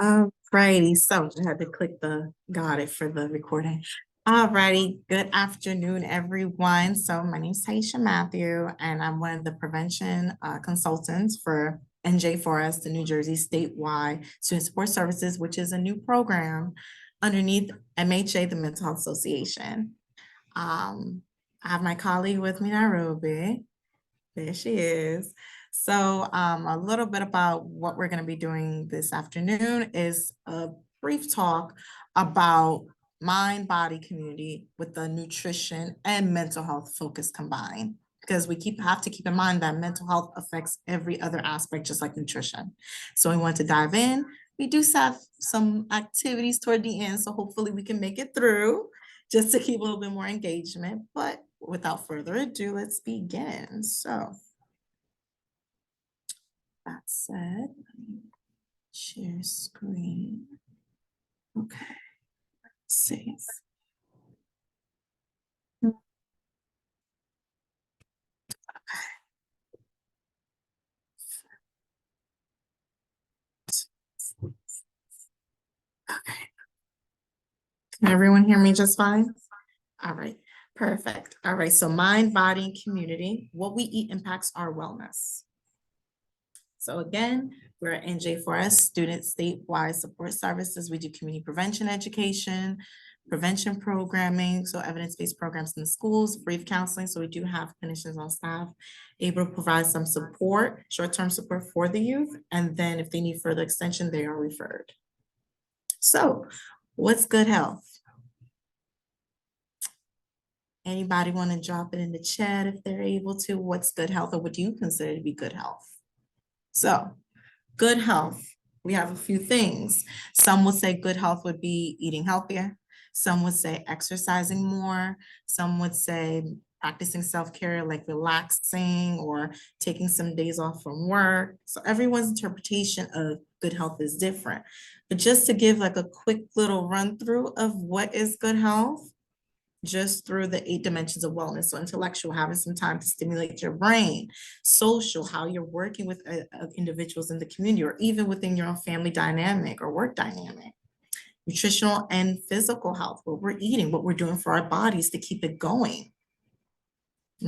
Alrighty, so I had to click got it for the recording. Alrighty, good afternoon, everyone. So my name is Taisha Mathieu, and I'm one of the prevention consultants for NJ4S, the New Jersey statewide student support services, which is a new program underneath MHA, the Mental Health Association. I have my colleague with me, Nairobi. There she is. So a little bit about what we're going to be doing this afternoon is a brief talk about mind, body, community with the nutrition and mental health focus combined. Because we have to keep in mind that mental health affects every other aspect, just like nutrition. So we want to dive in. We do have some activities toward the end, so hopefully we can make it through just to keep a little bit more engagement. But without further ado, let's begin. So that said, let me share screen. Okay, let's see. Okay. Can everyone hear me just fine? All right, perfect. All right, so mind, body, and community. What we eat impacts our wellness. So again, we're at NJ4S, Student Statewide Support Services. We do community prevention education, prevention programming, so evidence-based programs in the schools, brief counseling. So we do have clinicians on staff able to provide some support, short-term support for the youth. And then if they need further extension, they are referred. So what's good health? Anybody want to drop it in the chat if they're able to? What's good health, or what do you consider to be good health? So good health, we have a few things. Some would say good health would be eating healthier. Some would say exercising more. Some would say practicing self-care, like relaxing or taking some days off from work. So everyone's interpretation of good health is different. But just to give like a quick little run through of what is good health, just through the 8 dimensions of wellness. So intellectual, having some time to stimulate your brain; social, how you're working with individuals in the community or even within your own family dynamic or work dynamic; nutritional and physical health, what we're eating, what we're doing for our bodies to keep it going.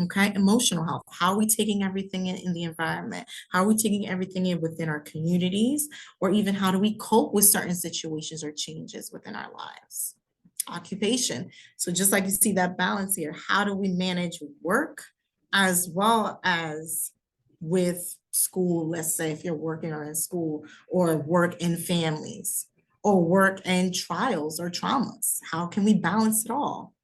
Okay, emotional health, how are we taking everything in the environment? How are we taking everything in within our communities? Or even how do we cope with certain situations or changes within our lives? Occupation. So just like you see that balance here, how do we manage work as well as with school? Let's say if you're working or in school, or work in families, or work and trials or traumas. How can we balance it all?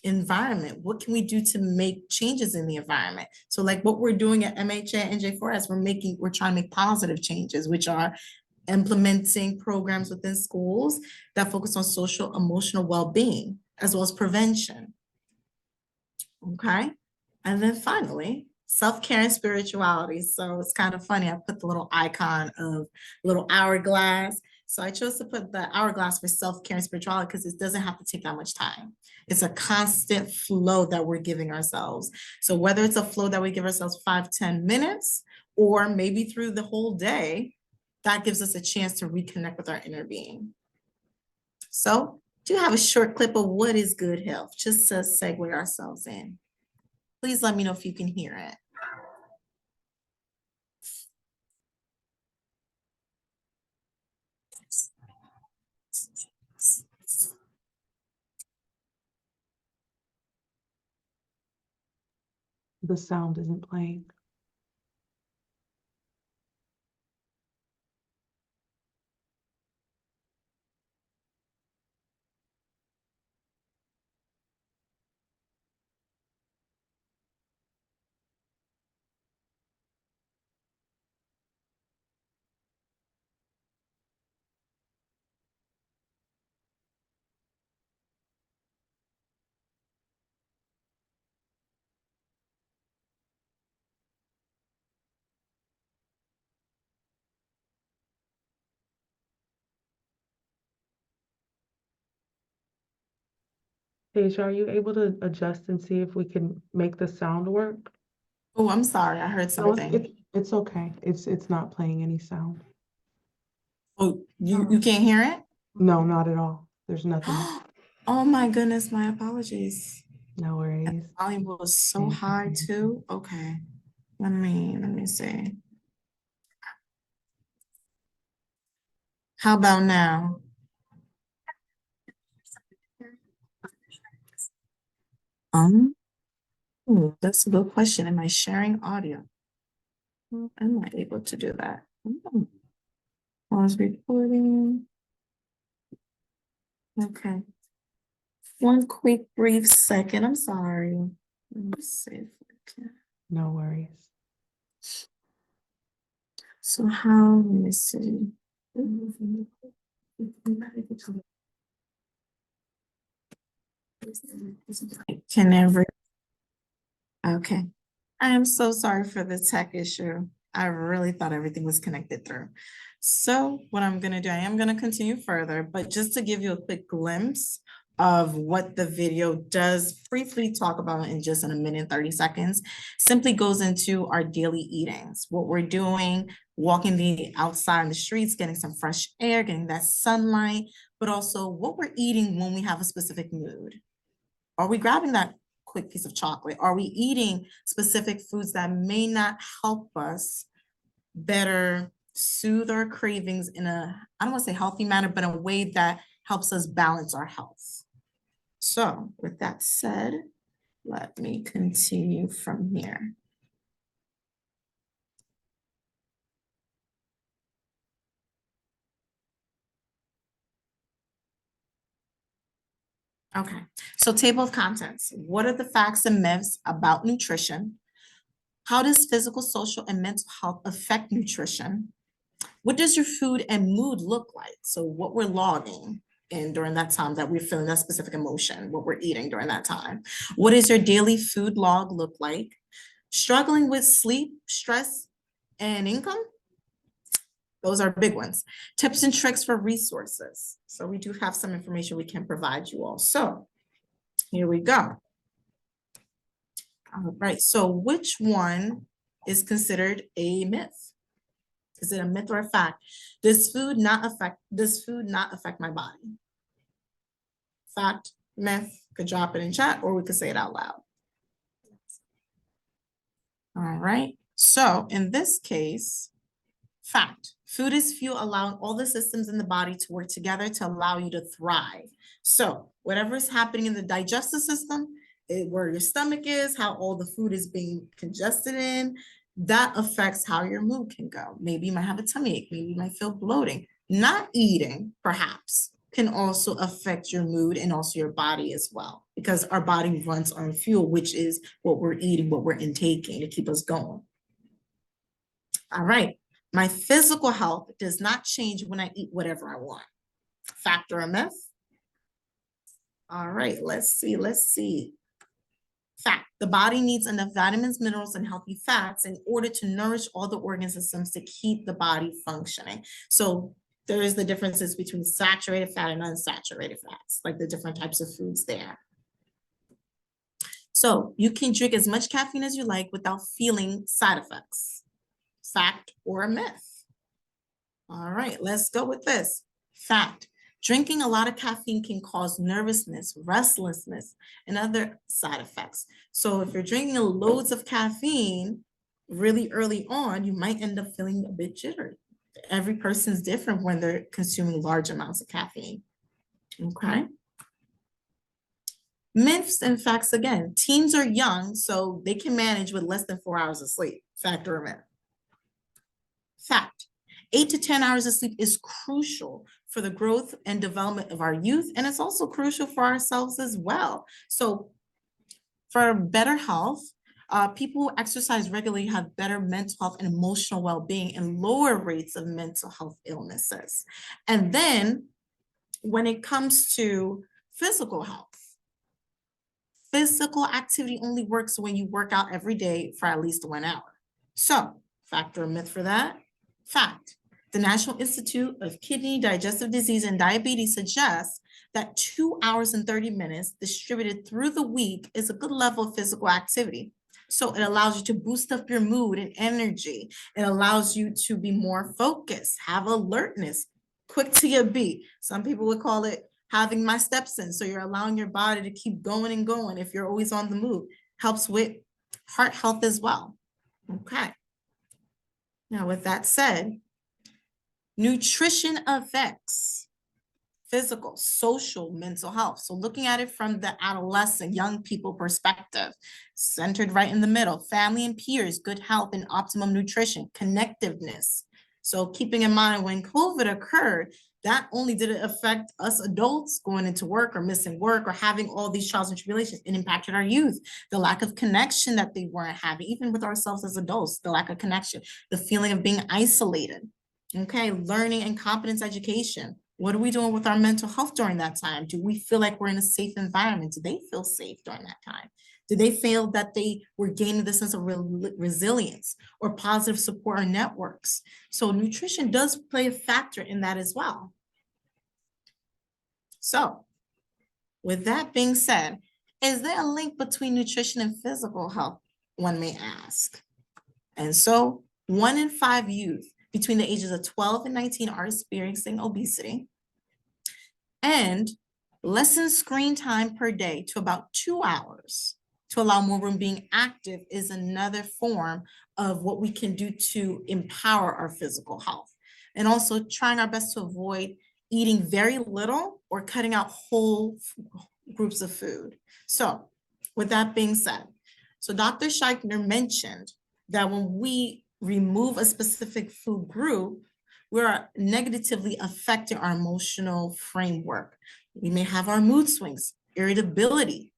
Environment, what can we do to make changes in the environment? So like what we're doing at MHA and NJ4S, we're trying to make positive changes, which are implementing programs within schools that focus on social emotional well-being as well as prevention. Okay, and then finally, self-care and spirituality. So it's kind of funny, I put the little icon of little hourglass. So I chose to put the hourglass for self-care and spirituality because it doesn't have to take that much time. It's a constant flow that we're giving ourselves. So whether it's a flow that we give ourselves 5-10 minutes, or maybe through the whole day, that gives us a chance to reconnect with our inner being. So do have a short clip of what is good health, just to segue ourselves in. Please let me know if you can hear it. The sound isn't playing. Taisha, are you able to adjust and see if we can make the sound work? Oh, I'm sorry, I heard No, something. it's okay. It's not playing any sound. Oh, You can't hear it? No, not at all. There's nothing. Oh my goodness, my apologies. No worries. Volume was so high too. Okay. Let me see. How about now? That's a good question. Am I sharing audio? Am I able to do that? Pause recording. Okay. One quick brief second. I'm sorry. Let me see if I can. No worries. So how, let me see. Can every, okay. I am so sorry for the tech issue. I really thought everything was connected through. So what I'm gonna do, I am gonna continue further, but just to give you a quick glimpse of what the video does briefly talk about in just in a minute and 30 seconds, simply goes into our daily eatings, what we're doing, walking the outside in the streets, getting some fresh air, getting that sunlight, but also what we're eating when we have a specific mood. Are we grabbing that quick piece of chocolate? Are we eating specific foods that may not help us better soothe our cravings in a, I don't want to say healthy manner, but in a way that helps us balance our health? So with that said, let me continue from here. Okay, so table of contents. What are the facts and myths about nutrition? How does physical, social, and mental health affect nutrition? What does your food and mood look like? So what we're logging in during that time that we're feeling that specific emotion, what we're eating during that time. What does your daily food log look like? Struggling with sleep, stress, and income? Those are big ones. Tips and tricks for resources. So we do have some information we can provide you all. So here we go. All right, so which one is considered a myth? Is it a myth or a fact? Does food not affect my body? Fact, myth, could drop it in chat or we could say it out loud. All right, so in this case, fact, food is fuel, allowing all the systems in the body to work together to allow you to thrive. So whatever is happening in the digestive system, where your stomach is, how all the food is being congested in, that affects how your mood can go. Maybe you might have a tummy ache, maybe you might feel bloating. Not eating, perhaps, can also affect your mood and also your body as well, because our body runs on fuel, which is what we're eating, what we're intaking to keep us going. All right, my physical health does not change when I eat whatever I want. Fact or a myth? All right, let's see. Fact, the body needs enough vitamins, minerals, and healthy fats in order to nourish all the organ systems to keep the body functioning. So there is the differences between saturated fat and unsaturated fats, like the different types of foods there. So you can drink as much caffeine as you like without feeling side effects. Fact or a myth? All right, let's go with this. Fact, drinking a lot of caffeine can cause nervousness, restlessness, and other side effects. So if you're drinking loads of caffeine really early on, you might end up feeling a bit jittery. Every person's different when they're consuming large amounts of caffeine. Okay. Myths and facts again. Teens are young, so they can manage with less than 4 hours of sleep. Fact or myth? Fact. 8 to 10 hours of sleep is crucial for the growth and development of our youth, and it's also crucial for ourselves as well. So for better health, people who exercise regularly have better mental health and emotional well-being and lower rates of mental health illnesses. And then when it comes to physical health, physical activity only works when you work out every day for at least 1 hour. So fact or myth for that? Fact. The National Institute of Kidney, Digestive Disease, and Diabetes suggests that 2 hours and 30 minutes distributed through the week is a good level of physical activity. So it allows you to boost up your mood and energy. It allows you to be more focused, have alertness, quick to your beat. Some people would call it having my steps in. So you're allowing your body to keep going and going if you're always on the move. Helps with heart health as well. Okay. Now, with that said, nutrition affects physical, social, mental health. So looking at it from the adolescent, young people perspective, centered right in the middle, family and peers, good health and optimum nutrition, connectiveness. So keeping in mind when COVID occurred, not only did it affect us adults going into work or missing work or having all these trials and tribulations, it impacted our youth, the lack of connection that they weren't having, even with ourselves as adults, the lack of connection, the feeling of being isolated. Okay, learning and competence education. What are we doing with our mental health during that time? Do we feel like we're in a safe environment? Do they feel safe during that time? Do they feel that they were gaining the sense of resilience or positive support or networks? So nutrition does play a factor in that as well. So with that being said, is there a link between nutrition and physical health? One may ask. And so 1 in 5 youth between the ages of 12 and 19 are experiencing obesity, and lessen screen time per day to about 2 hours to allow more room being active is another form of what we can do to empower our physical health. And also trying our best to avoid eating very little or cutting out whole groups of food. So with that being said, so Dr. Scheichner mentioned that when we remove a specific food group, we are negatively affecting our emotional framework. We may have our mood swings, irritability.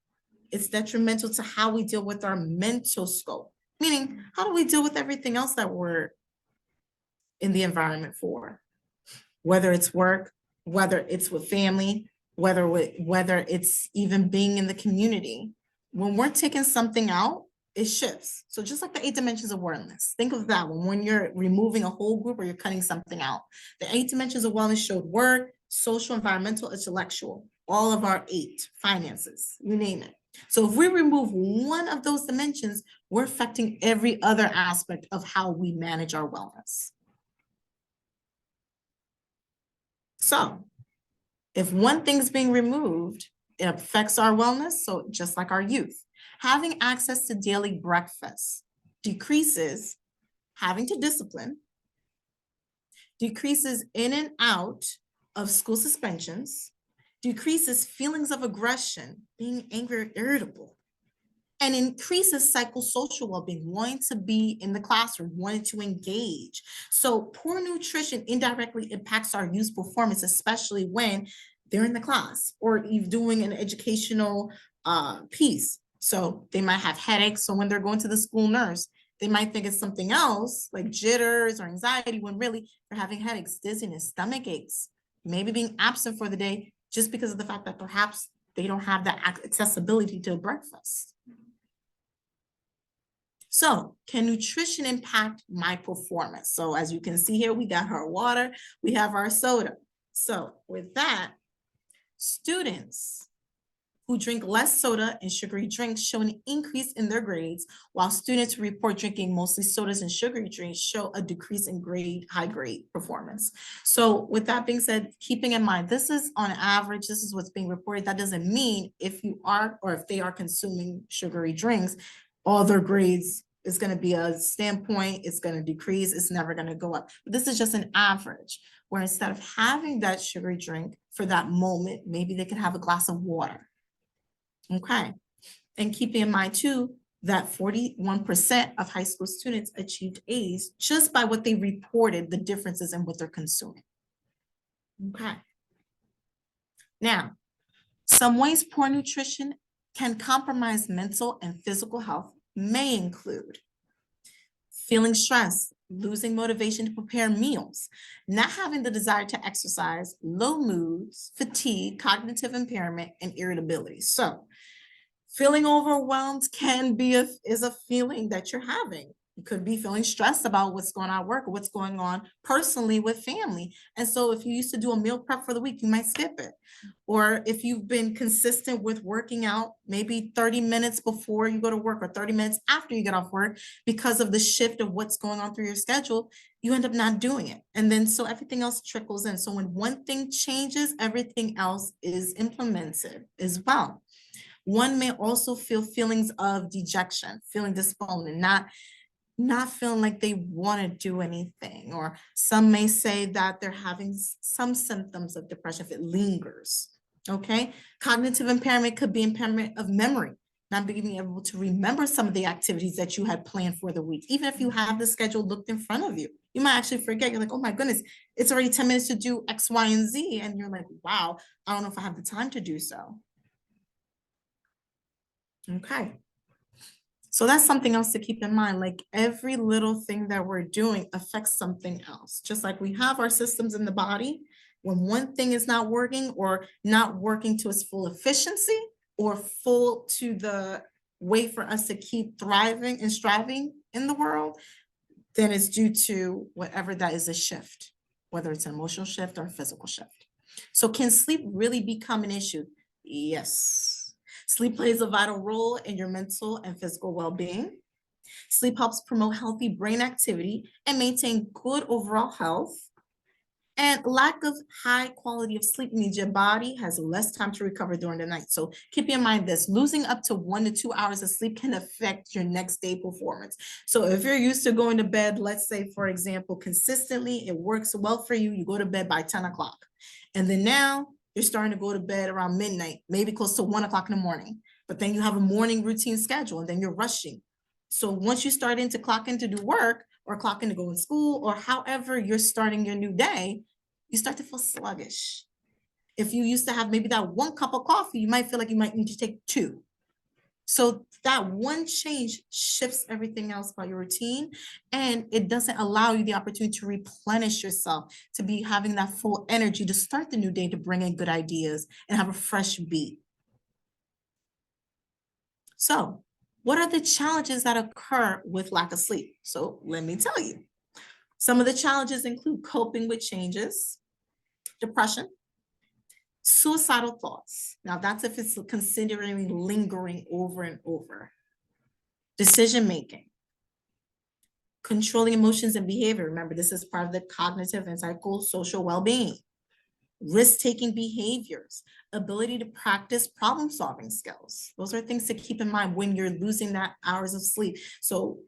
It's detrimental to how we deal with our mental scope, meaning how do we deal with everything else that we're in the environment for? Whether it's work, whether it's with family, whether it's even being in the community. When we're taking something out, it shifts. So just like the 8 dimensions of wellness, think of that one when you're removing a whole group or you're cutting something out. The 8 dimensions of wellness showed work, social, environmental, intellectual, all of our 8, finances, you name it. So if we remove one of those dimensions, we're affecting every other aspect of how we manage our wellness. So if one thing's being removed, it affects our wellness. So just like our youth, having access to daily breakfast decreases having to discipline, decreases in and out of school suspensions, decreases feelings of aggression, being angry or irritable, and increases psychosocial well-being, wanting to be in the classroom, wanting to engage. So poor nutrition indirectly impacts our youth performance, especially when they're in the class or you're doing an educational piece. So they might have headaches. So when they're going to the school nurse, they might think it's something else like jitters or anxiety when really they're having headaches, dizziness, stomach aches, maybe being absent for the day just because of the fact that perhaps they don't have that accessibility to breakfast. So can nutrition impact my performance? So as you can see here, we got our water, we have our soda. So with that, students who drink less soda and sugary drinks show an increase in their grades, while students who report drinking mostly sodas and sugary drinks show a decrease in high grade performance. So with that being said, keeping in mind, this is on average, this is what's being reported. That doesn't mean if you are, or if they are consuming sugary drinks, all their grades is going to be a standpoint, it's going to decrease, it's never going to go up. But this is just an average, where instead of having that sugary drink for that moment, maybe they could have a glass of water. Okay, and keeping in mind too, that 41% of high school students achieved A's just by what they reported, the differences in what they're consuming. Okay. Now, some ways poor nutrition can compromise mental and physical health may include feeling stressed, losing motivation to prepare meals, not having the desire to exercise, low moods, fatigue, cognitive impairment, and irritability. So feeling overwhelmed can be is a feeling that you're having. You could be feeling stressed about what's going on at work or what's going on personally with family. And so if you used to do a meal prep for the week, you might skip it. Or if you've been consistent with working out, maybe 30 minutes before you go to work or 30 minutes after you get off work, because of the shift of what's going on through your schedule, you end up not doing it. And then so everything else trickles in. So when one thing changes, everything else is implemented as well. One may also feel feelings of dejection, feeling despondent, not feeling like they want to do anything. Or some may say that they're having some symptoms of depression if it lingers. Okay. Cognitive impairment could be impairment of memory, not being able to remember some of the activities that you had planned for the week. Even if you have the schedule looked in front of you, you might actually forget. You're like, oh my goodness, it's already 10 minutes to do X, Y, and Z. And you're like, wow, I don't know if I have the time to do so. Okay. So that's something else to keep in mind. Like every little thing that we're doing affects something else. Just like we have our systems in the body, when one thing is not working or not working to its full efficiency or full to the way for us to keep thriving and striving in the world, then it's due to whatever that is, a shift, whether it's an emotional shift or a physical shift. So can sleep really become an issue? Yes. Sleep plays a vital role in your mental and physical well-being. Sleep helps promote healthy brain activity and maintain good overall health. And lack of high quality of sleep means your body has less time to recover during the night. So keep in mind this, losing up to 1 to 2 hours of sleep can affect your next day performance. So if you're used to going to bed, let's say, for example, consistently, it works well for you, you go to bed by 10 o'clock. And then now you're starting to go to bed around midnight, maybe close to 1 o'clock in the morning. But then you have a morning routine schedule and then you're rushing. So once you start to clock in to do work or clock in to go in school or however you're starting your new day, you start to feel sluggish. If you used to have maybe that 1 cup of coffee, you might feel like you might need to take 2. So that one change shifts everything else about your routine, and it doesn't allow you the opportunity to replenish yourself, to be having that full energy to start the new day, to bring in good ideas and have a fresh beat. So what are the challenges that occur with lack of sleep? So let me tell you. Some of the challenges include coping with changes, depression, suicidal thoughts. Now that's if it's considering lingering over and over. Decision-making, controlling emotions and behavior. Remember, this is part of the cognitive and psychosocial well-being. Risk-taking behaviors, ability to practice problem-solving skills. Those are things to keep in mind when you're losing that hours of sleep. So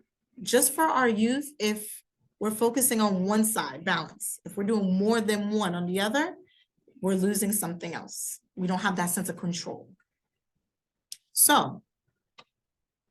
just for our youth, if we're focusing on one side, balance, if we're doing more than one on the other, we're losing something else. We don't have that sense of control. So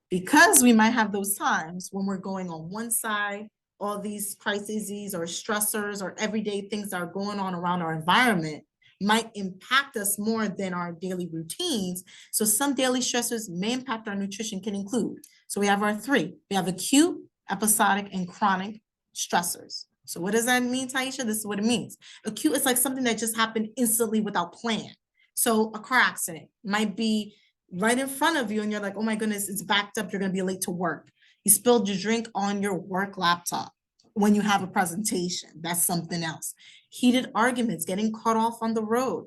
because we might have those times when we're going on one side, all these crises or stressors or everyday things that are going on around our environment might impact us more than our daily routines. So some daily stressors may impact our nutrition can include. So we have our 3. We have acute, episodic, and chronic stressors. So what does that mean, Taisha? This is what it means. Acute is like something that just happened instantly without plan. So a car accident might be right in front of you and you're like, oh my goodness, it's backed up, you're gonna be late to work. You spilled your drink on your work laptop when you have a presentation. That's something else. Heated arguments, getting cut off on the road.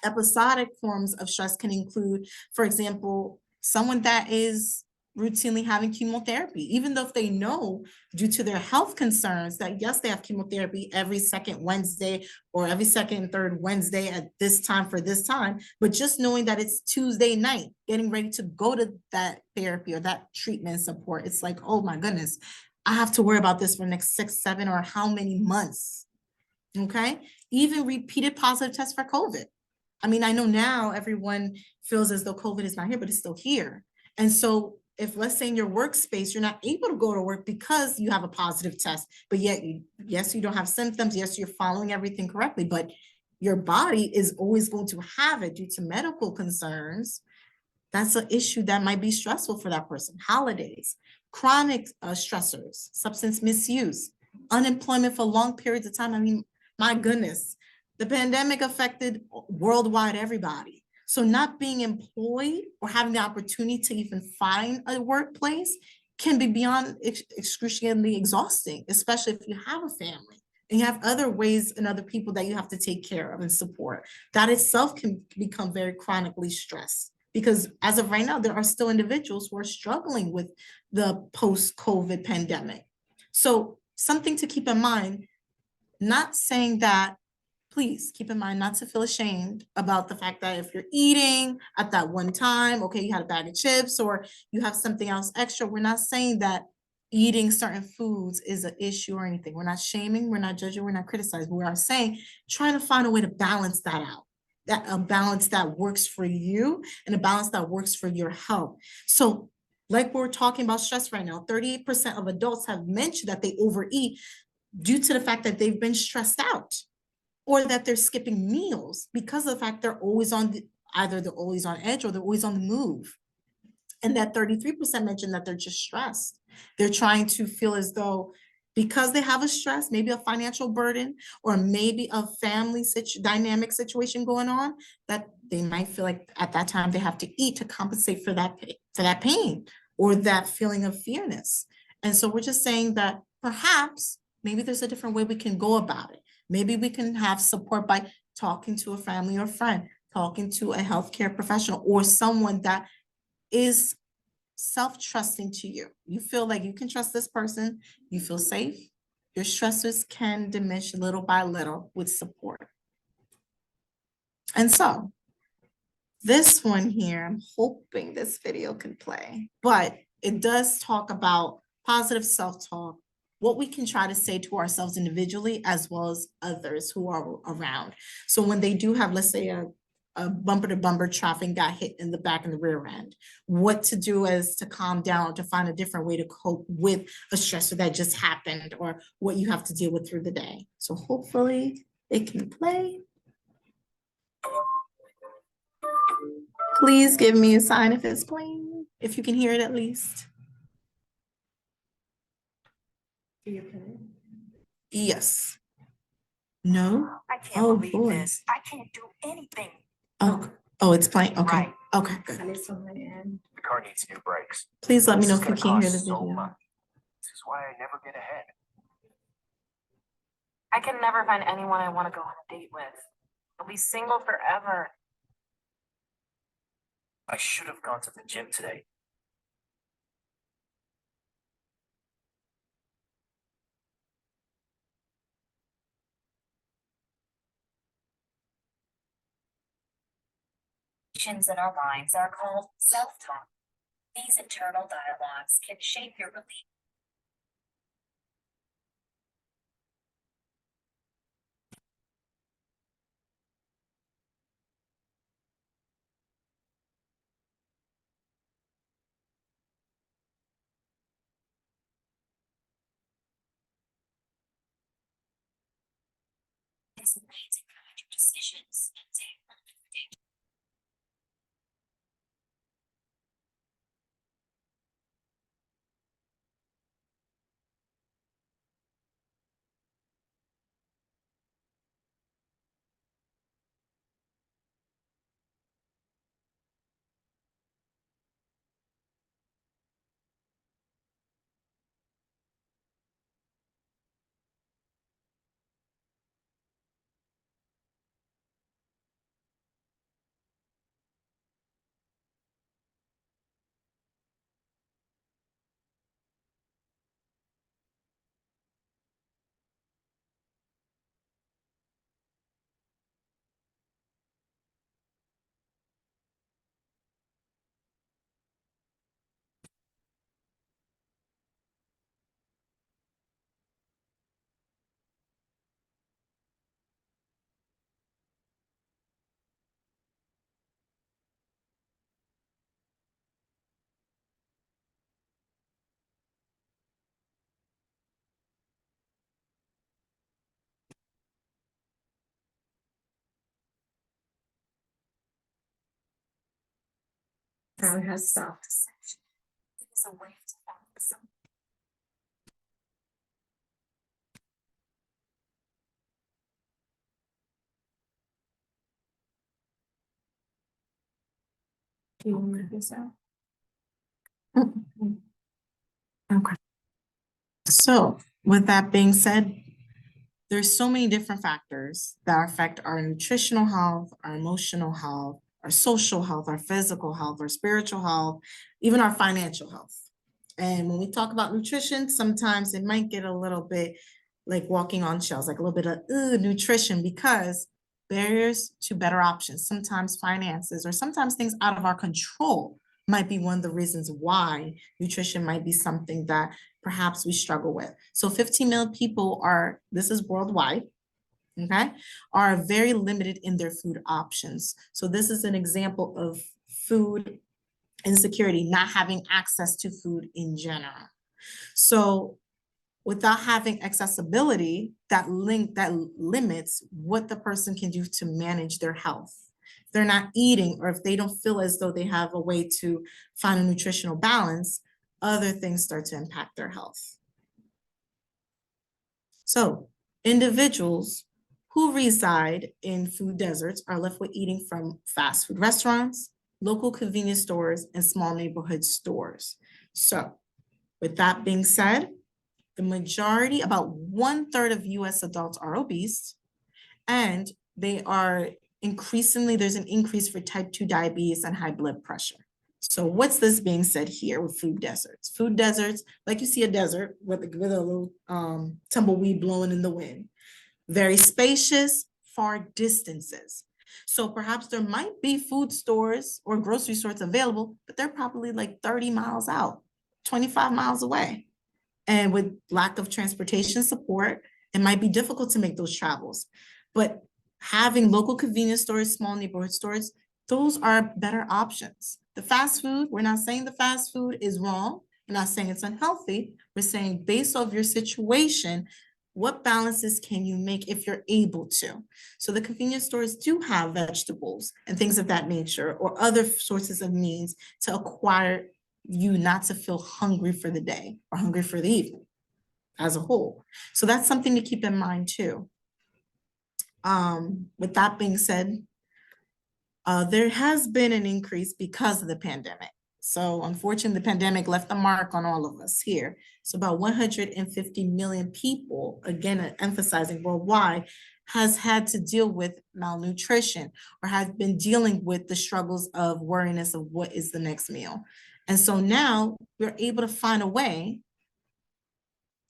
Episodic forms of stress can include, for example, someone that is routinely having chemotherapy, even though if they know due to their health concerns that yes, they have chemotherapy every second Wednesday or every second and third Wednesday at this time for this time, but just knowing that it's Tuesday night, getting ready to go to that therapy or that treatment support, it's like, oh my goodness, I have to worry about this for the next 6, 7, or how many months, okay? Even repeated positive tests for COVID. I mean, I know now everyone feels as though COVID is not here, but it's still here. And so if let's say in your workspace, you're not able to go to work because you have a positive test, but yet yes, you don't have symptoms. Yes, you're following everything correctly, but your body is always going to have it due to medical concerns. That's an issue that might be stressful for that person. Holidays, chronic stressors, substance misuse, unemployment for long periods of time. I mean, my goodness, the pandemic affected worldwide everybody. So not being employed or having the opportunity to even find a workplace can be beyond excruciatingly exhausting, especially if you have a family and you have other ways and other people that you have to take care of and support. That itself can become very chronically stressed, because as of right now, there are still individuals who are struggling with the post-COVID pandemic. So something to keep in mind, not saying that, please keep in mind not to feel ashamed about the fact that if you're eating at that one time, okay, you had a bag of chips or you have something else extra. We're not saying that eating certain foods is an issue or anything. We're not shaming, we're not judging, we're not criticizing. We are saying, trying to find a way to balance that out. That a balance that works for you and a balance that works for your health. So like we're talking about stress right now, 38% of adults have mentioned that they overeat due to the fact that they've been stressed out, or that they're skipping meals because of the fact they're always on either they're always on edge or they're always on the move. And that 33% mentioned that they're just stressed. They're trying to feel as though because they have a stress, maybe a financial burden, or maybe a family dynamic situation going on, that they might feel like at that time they have to eat to compensate for that pain or that feeling of fearness. And so we're just saying that perhaps maybe there's a different way we can go about it. Maybe we can have support by talking to a family or friend, talking to a healthcare professional or someone that is self-trusting to you. You feel like you can trust this person, you feel safe. Your stressors can diminish little by little with support. And so this one here, I'm hoping this video can play, but it does talk about positive self-talk, what we can try to say to ourselves individually as well as others who are around. So when they do have, let's say, a bumper to bumper traffic got hit in the back and the rear end, what to do is to calm down, to find a different way to cope with a stressor that just happened or what you have to deal with through the day. So hopefully it can play. Please give me a sign if it's playing, if you can hear it at least. Yes. No? I can't believe this. I can't do anything. Oh, it's playing. Okay. Right. Okay, good. And it's on my end. The car needs new brakes. Please let me know This if is you gonna can't hear the cost so video. much. This is why I never get ahead. I can never find anyone I want to go on a date with. I'll be single forever. I should have gone to the gym today. In our minds are called self-talk. These internal dialogues can shape your beliefs. It's a way to guide your decisions and take confidence. Now it has stopped. It is a way to find some. Do you want to move this out? Okay. So with that being said, there's so many different factors that affect our nutritional health, our emotional health, our social health, our physical health, our spiritual health, even our financial health. And when we talk about nutrition, sometimes it might get a little bit like walking on shells, like a little bit of nutrition, because barriers to better options, sometimes finances, or sometimes things out of our control might be one of the reasons why nutrition might be something that perhaps we struggle with. So 15 million people are, this is worldwide, okay, are very limited in their food options. So this is an example of food insecurity, not having access to food in general. So without having accessibility, that limits what the person can do to manage their health. If they're not eating, or if they don't feel as though they have a way to find a nutritional balance, other things start to impact their health. So individuals who reside in food deserts are left with eating from fast food restaurants, local convenience stores, and small neighborhood stores. So with that being said, the majority, about 1/3 of US adults are obese, and they are increasingly, there's an increase for type 2 diabetes and high blood pressure. So what's this being said here with food deserts? Food deserts, like you see a desert with a little tumbleweed blowing in the wind. Very spacious, far distances. So perhaps there might be food stores or grocery stores available, but they're probably like 30 miles out, 25 miles away. And with lack of transportation support, it might be difficult to make those travels. But having local convenience stores, small neighborhood stores, those are better options. The fast food, we're not saying the fast food is wrong. We're not saying it's unhealthy. We're saying based off your situation, what balances can you make if you're able to? So the convenience stores do have vegetables and things of that nature, or other sources of means to acquire you not to feel hungry for the day or hungry for the evening as a whole. So that's something to keep in mind too. With that being said, there has been an increase because of the pandemic. So unfortunately, the pandemic left a mark on all of us here. So about 150 million people, again, emphasizing worldwide, has had to deal with malnutrition or has been dealing with the struggles of worriness of what is the next meal. And so now we're able to find a way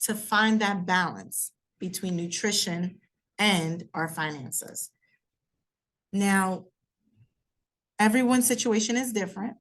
to find that balance between nutrition and our finances. Now, everyone's situation is different,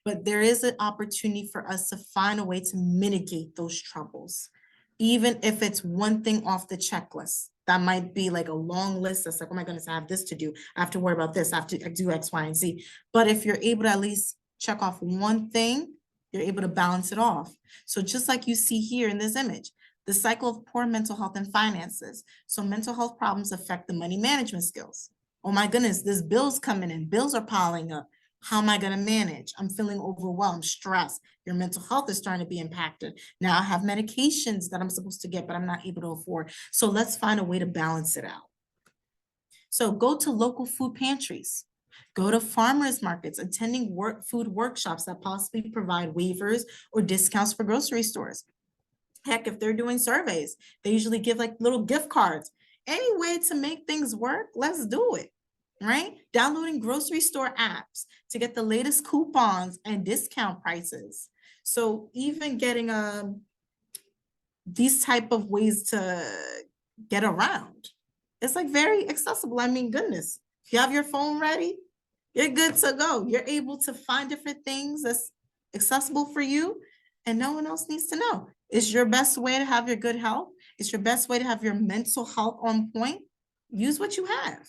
but there is an opportunity for us to find a way to mitigate those troubles. Even if it's one thing off the checklist, that might be like a long list that's like, oh my goodness, I have this to do. I have to worry about this. I have to do X, Y, and Z. But if you're able to at least check off one thing, you're able to balance it off. So just like you see here in this image, the cycle of poor mental health and finances. So mental health problems affect the money management skills. Oh my goodness, this bill's coming in, bills are piling up. How am I going to manage? I'm feeling overwhelmed, stressed. Your mental health is starting to be impacted. Now I have medications that I'm supposed to get, but I'm not able to afford. So let's find a way to balance it out. So go to local food pantries, go to farmers markets, attending food workshops that possibly provide waivers or discounts for grocery stores. Heck, if they're doing surveys, they usually give like little gift cards. Any way to make things work, let's do it, right? Downloading grocery store apps to get the latest coupons and discount prices. So even getting these type of ways to get around, it's like very accessible. I mean, goodness, if you have your phone ready, you're good to go. You're able to find different things that's accessible for you, and no one else needs to know. It's your best way to have your good health. It's your best way to have your mental health on point. Use what you have.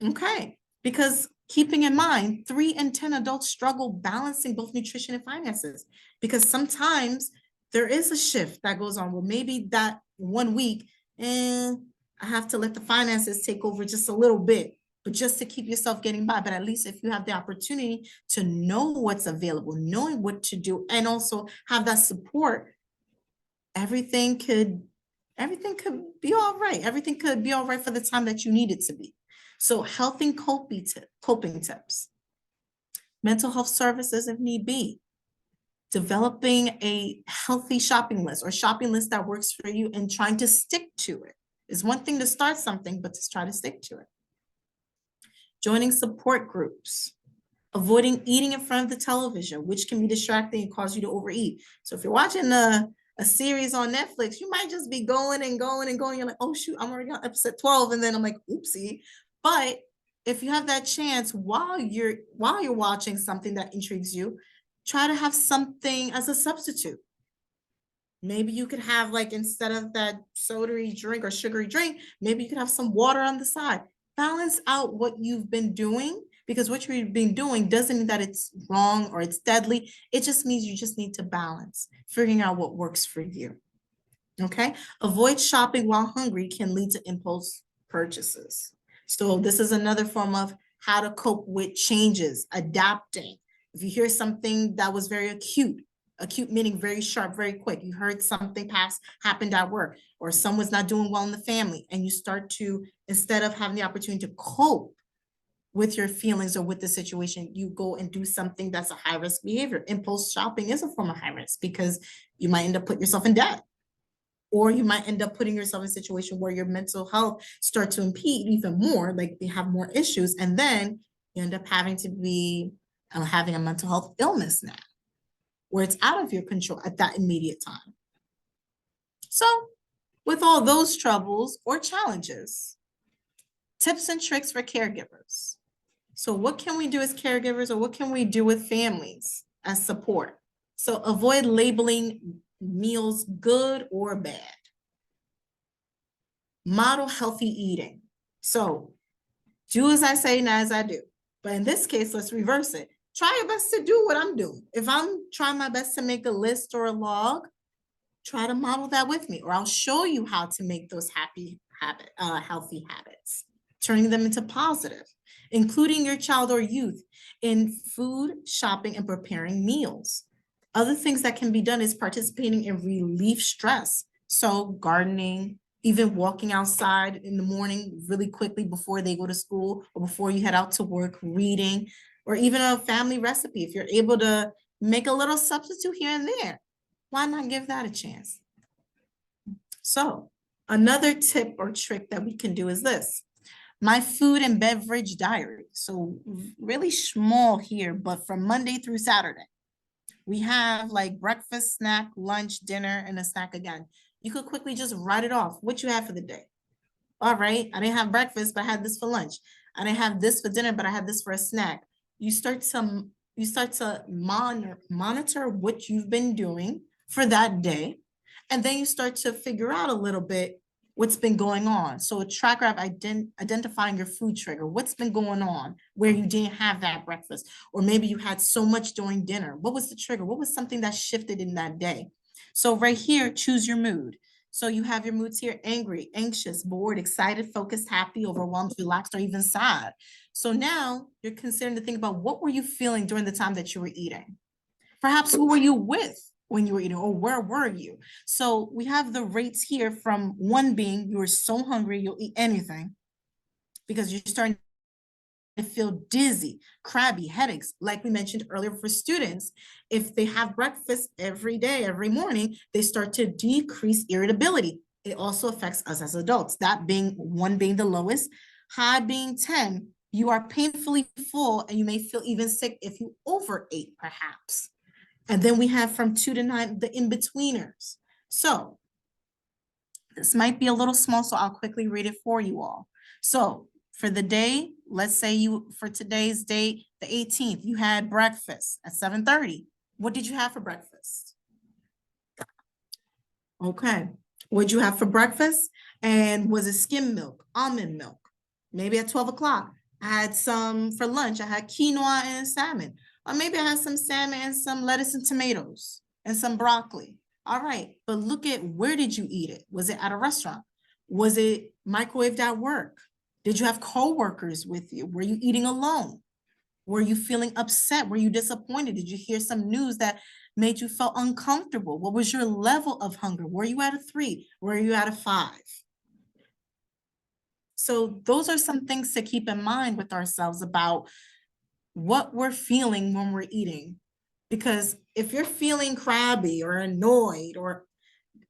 Okay, because keeping in mind, 3 in 10 adults struggle balancing both nutrition and finances, because sometimes there is a shift that goes on. Well, maybe that one week, I have to let the finances take over just a little bit, but just to keep yourself getting by. But at least if you have the opportunity to know what's available, knowing what to do, and also have that support, everything could be all right. Everything could be all right for the time that you need it to be. So healthy coping tips, mental health services if need be, developing a healthy shopping list or shopping list that works for you and trying to stick to it. It's one thing to start something, but to try to stick to it. Joining support groups. Avoiding eating in front of the television, which can be distracting and cause you to overeat. So if you're watching a series on Netflix, you might just be going and going and going. You're like, oh shoot, I'm already on episode 12. And then I'm like, oopsie. But if you have that chance while you're watching something that intrigues you, try to have something as a substitute. Maybe you could have, like, instead of that sodary drink or sugary drink, maybe you could have some water on the side. Balance out what you've been doing, because what you've been doing doesn't mean that it's wrong or it's deadly. It just means you just need to balance, figuring out what works for you. Okay? Avoid shopping while hungry can lead to impulse purchases. So this is another form of how to cope with changes, adapting. If you hear something that was very acute meaning very sharp, very quick, you heard something happened at work, or someone's not doing well in the family, and you start to, instead of having the opportunity to cope with your feelings or with the situation, you go and do something that's a high risk behavior. Impulse shopping is a form of high risk because you might end up putting yourself in debt, or you might end up putting yourself in a situation where your mental health starts to impede even more, like they have more issues, and then you end up having to be having a mental health illness now, where it's out of your control at that immediate time. So with all those troubles or challenges, tips and tricks for caregivers. So what can we do as caregivers, or what can we do with families as support? So avoid labeling meals good or bad. Model healthy eating. So do as I say, not as I do. But in this case, let's reverse it. Try your best to do what I'm doing. If I'm trying my best to make a list or a log, try to model that with me, or I'll show you how to make those healthy habits, turning them into positive, including your child or youth in food, shopping, and preparing meals. Other things that can be done is participating in relief stress. So gardening, even walking outside in the morning really quickly before they go to school or before you head out to work, reading, or even a family recipe. If you're able to make a little substitute here and there, why not give that a chance? So another tip or trick that we can do is this. My food and beverage diary. So really small here, but from Monday through Saturday, we have like breakfast, snack, lunch, dinner, and a snack again. You could quickly just write it off, what you had for the day. All right, I didn't have breakfast, but I had this for lunch. I didn't have this for dinner, but I had this for a snack. You start to monitor what you've been doing for that day. And then you start to figure out a little bit what's been going on. So a tracker of identifying your food trigger, what's been going on where you didn't have that breakfast, or maybe you had so much during dinner. What was the trigger? What was something that shifted in that day? So right here, choose your mood. So you have your moods here: angry, anxious, bored, excited, focused, happy, overwhelmed, relaxed, or even sad. So now you're considering to think about, what were you feeling during the time that you were eating? Perhaps who were you with when you were eating, or where were you? So we have the rates here from 1 being you were so hungry you'll eat anything because you're starting to feel dizzy, crabby, headaches. Like we mentioned earlier, for students, if they have breakfast every day, every morning, they start to decrease irritability. It also affects us as adults, that being 1 being the lowest, high being 10. You are painfully full and you may feel even sick if you overate perhaps. And then we have from 2 to 9, the in-betweeners. So this might be a little small, so I'll quickly read it for you all. So for the day, let's say for today's date, the 18th, you had breakfast at 7:30. What did you have for breakfast? Okay, what'd you have for breakfast? And was it skim milk, almond milk? Maybe at 12 o'clock, I had some for lunch. I had quinoa and salmon. Or maybe I had some salmon and some lettuce and tomatoes and some broccoli. All right, but look at, where did you eat it? Was it at a restaurant? Was it microwaved at work? Did you have coworkers with you? Were you eating alone? Were you feeling upset? Were you disappointed? Did you hear some news that made you feel uncomfortable? What was your level of hunger? Were you at a 3? Were you at a 5? So those are some things to keep in mind with ourselves about what we're feeling when we're eating. Because if you're feeling crabby or annoyed or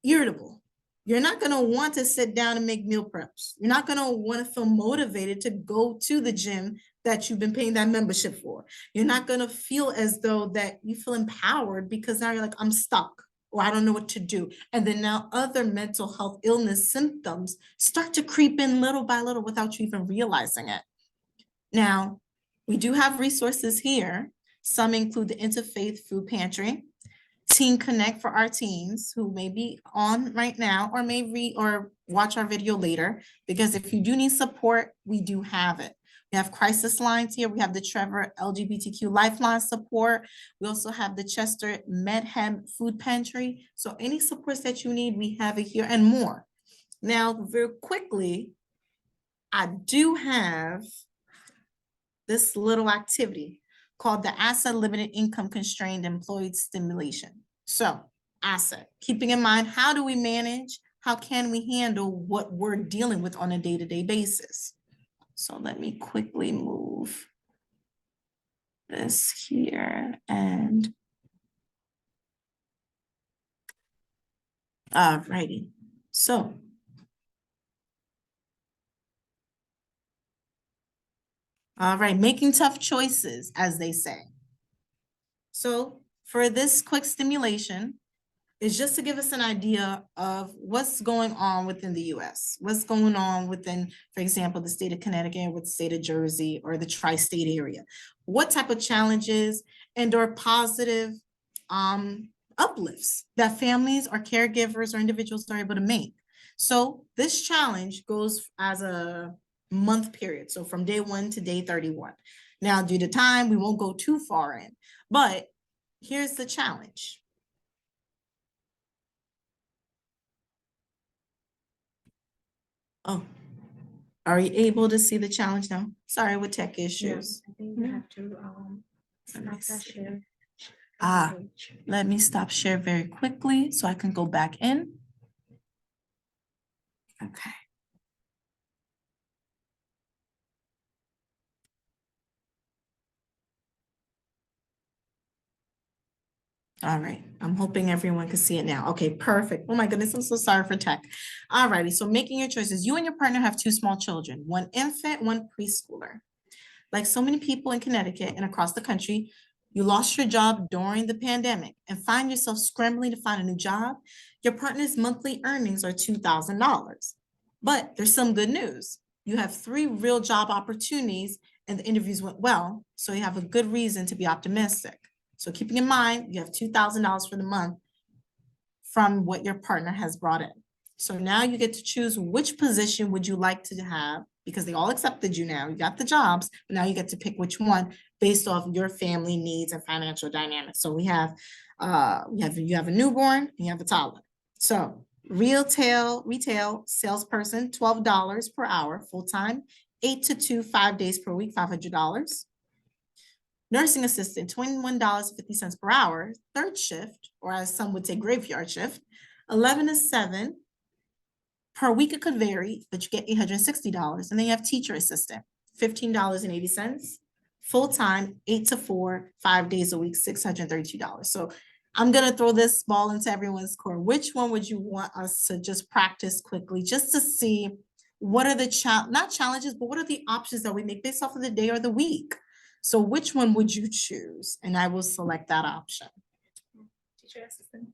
irritable, you're not going to want to sit down and make meal preps. You're not going to want to feel motivated to go to the gym that you've been paying that membership for. You're not going to feel as though that you feel empowered because now you're like, I'm stuck or I don't know what to do. And then now other mental health illness symptoms start to creep in little by little without you even realizing it. Now, we do have resources here. Some include the Interfaith Food Pantry, Teen Connect for our teens who may be on right now or may read or watch our video later, because if you do need support, we do have it. We have crisis lines here. We have the Trevor LGBTQ Lifeline support. We also have the Chester MedHem Food Pantry. So any supports that you need, we have it here and more. Now, very quickly, I do have this little activity called the Asset Limited Income Constrained Employed Stimulation. So asset, keeping in mind, how do we manage? How can we handle what we're dealing with on a day-to-day basis? So let me quickly move this here and alrighty. So all right, making tough choices, as they say. So for this quick stimulation, is just to give us an idea of what's going on within the US, what's going on within, for example, the state of Connecticut with the state of Jersey or the tri-state area. What type of challenges and or positive uplifts that families or caregivers or individuals are able to make. So this challenge goes as a month period. So from day 1 to day 31. Now, due to time, we won't go too far in, but here's the challenge. Oh, are you able to see the challenge now? Sorry, with tech issues. I think you have to Let me stop that see. share. Ah, let me stop share very quickly so I can go back in. Okay. All right, I'm hoping everyone can see it now. Okay, perfect. Oh my goodness, I'm so sorry for tech. All righty, so making your choices. You and your partner have 2 small children, 1 infant, 1 preschooler. Like so many people in Connecticut and across the country, you lost your job during the pandemic and find yourself scrambling to find a new job. Your partner's monthly earnings are $2,000. But there's some good news. You have 3 real job opportunities and the interviews went well, so you have a good reason to be optimistic. So keeping in mind, you have $2,000 for the month from what your partner has brought in. So now you get to choose which position would you like to have, because they all accepted you now, you got the jobs, but now you get to pick which one based off your family needs and financial dynamics. So you have a newborn and you have a toddler. So retail salesperson, $12 per hour, full-time, 8 to 2, 5 days per week, $500. Nursing assistant, $21.50 per hour, 3rd shift, or as some would say graveyard shift, 11 to 7. Per week it could vary, but you get $860. And then you have teacher assistant, $15.80, full-time, 8 to 4, 5 days a week, $632. So I'm gonna throw this ball into everyone's court. Which one would you want us to just practice quickly, just to see what are the not challenges, but what are the options that we make based off of the day or the week? So which one would you choose? And I will select that option. Teacher assistant.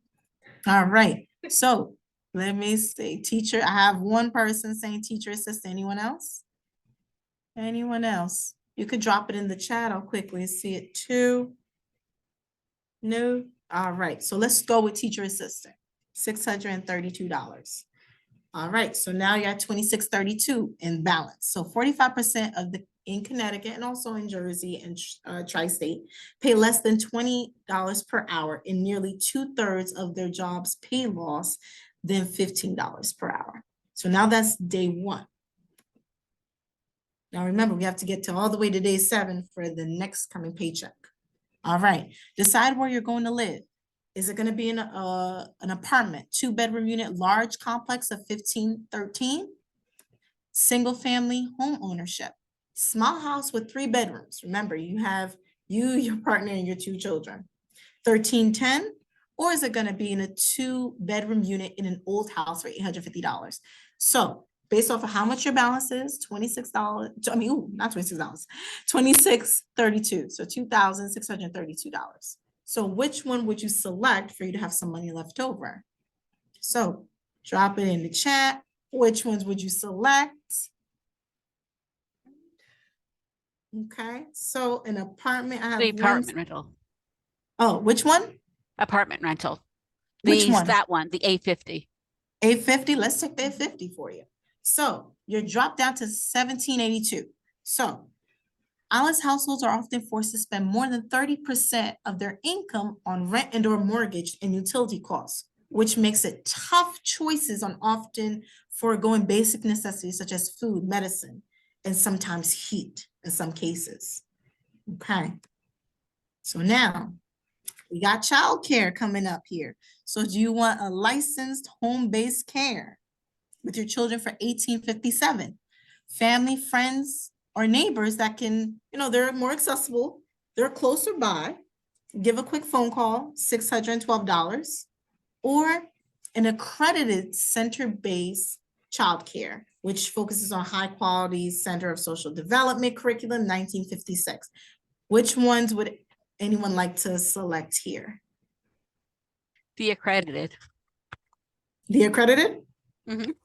All right, so let me see, teacher, I have one person saying teacher assistant. Anyone else? Anyone else? You could drop it in the chat. I'll quickly see it too. No? All right, so let's go with teacher assistant, $632. All right, so now you're at $2,632 in balance. So 45% of the in Connecticut and also in Jersey and tri-state pay less than $20 per hour, in nearly 2/3 of their jobs pay loss than $15 per hour. So now that's day 1. Now remember, we have to get to all the way to day 7 for the next coming paycheck. All right, decide where you're going to live. Is it going to be in an apartment, 2-bedroom unit, large complex of 1513? Single family home ownership, small house with 3 bedrooms. Remember, you have your partner and your 2 children. 1310? Or is it gonna be in a 2-bedroom unit in an old house for $850? So based off of how much your balance is, $26, not $26, 2632, so $2,632. So which one would you select for you to have some money left over? So drop it in the chat. Which ones would you select? Okay, so an apartment, I have The one. apartment rental, Oh, which one? apartment rental. Which These, one? that one, the A50. 850, let's take the 850 for you. So you're dropped down to 1782. So honest households are often forced to spend more than 30% of their income on rent and or mortgage and utility costs, which makes it tough choices on often foregoing basic necessities such as food, medicine, and sometimes heat in some cases. Okay. So now we got childcare coming up here. So do you want a licensed home-based care with your children for $18.57? Family, friends, or neighbors that can, they're more accessible, they're closer by. Give a quick phone call, $612. Or an accredited center-based childcare, which focuses on high-quality Center of Social Development curriculum, 1956. Which ones would anyone like to select here? The accredited. The accredited? Mhm.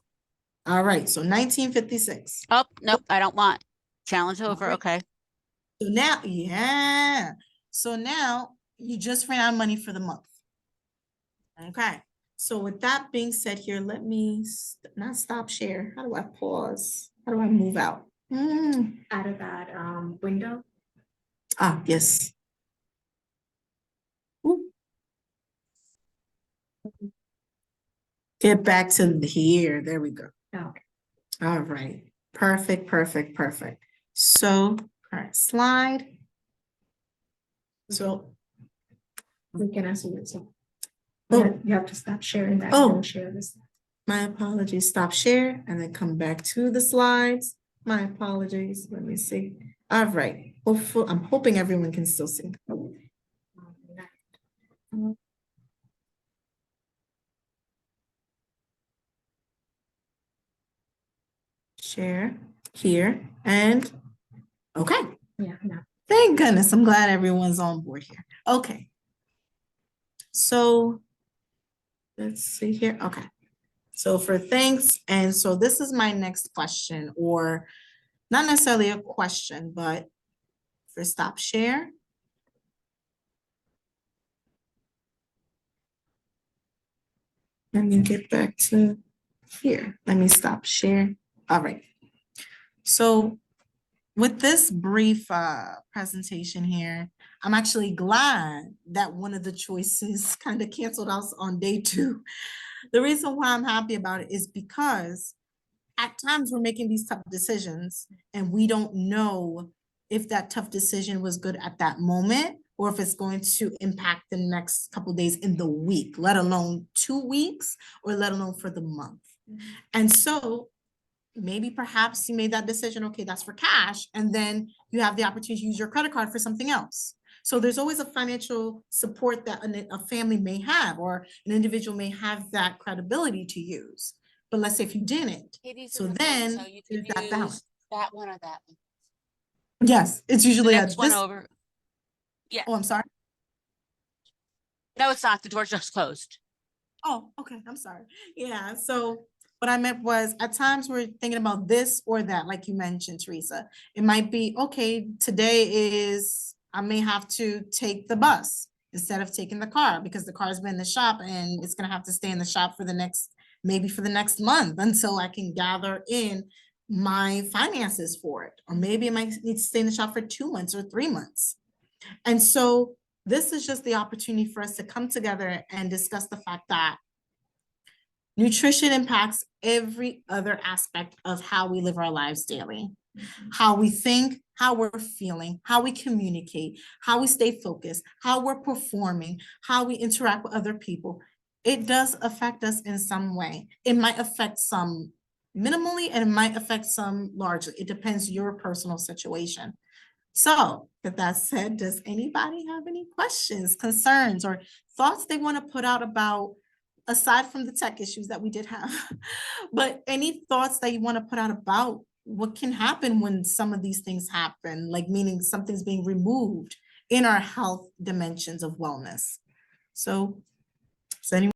All right, so 1956. Oh, nope, I don't want. Challenge over, Okay. okay. So now, yeah. So now you just ran out of money for the month. Okay. So with that being said here, let me not stop share. How do I pause? How do I move out? Out of that window. Yes. Ooh. Get back to here. There we go. Okay. All right. Perfect, perfect, perfect. So, all right, slide. So, We can answer yourself. oh, You have to stop sharing that Oh. and share this. my apologies. Stop share and then come back to the slides. My apologies. Let me see. All right. Hopeful. I'm hoping everyone can still see. Share here and okay. Yeah, no. Thank goodness. I'm glad everyone's on board here. Okay. So let's see here. Okay. So for thanks, and so this is my next question, or not necessarily a question, but for stop share. Let me get back to here. Let me stop share. All right. So with this brief presentation here, I'm actually glad that one of the choices kind of canceled us on day 2. The reason why I'm happy about it is because at times we're making these tough decisions and we don't know if that tough decision was good at that moment or if it's going to impact the next couple of days in the week, let alone 2 weeks or let alone for the month. And so maybe perhaps you made that decision, okay, that's for cash, and then you have the opportunity to use your credit card for something else. So there's always a financial support that a family may have, or an individual may have that credibility to use. But let's say if you didn't, so then there's that balance. That one or that one. Yes, it's The usually next one over. Oh, I'm sorry. No, it's not. The door just closed. Oh, okay, I'm sorry. Yeah, so what I meant was at times we're thinking about this or that, like you mentioned, Teresa. It might be, okay, today I may have to take the bus instead of taking the car because the car's been in the shop and it's gonna have to stay in the shop for maybe for the next month until I can gather in my finances for it. Or maybe it might need to stay in the shop for 2 months or 3 months. And so this is just the opportunity for us to come together and discuss the fact that nutrition impacts every other aspect of how we live our lives daily. How we think, how we're feeling, how we communicate, how we stay focused, how we're performing, how we interact with other people. It does affect us in some way. It might affect some minimally and it might affect some largely. It depends your personal situation. So with that said, does anybody have any questions, concerns, or thoughts they want to put out about, aside from the tech issues that we did have, but any thoughts that you want to put out about what can happen when some of these things happen, like meaning something's being removed in our health dimensions of wellness? So, does anyone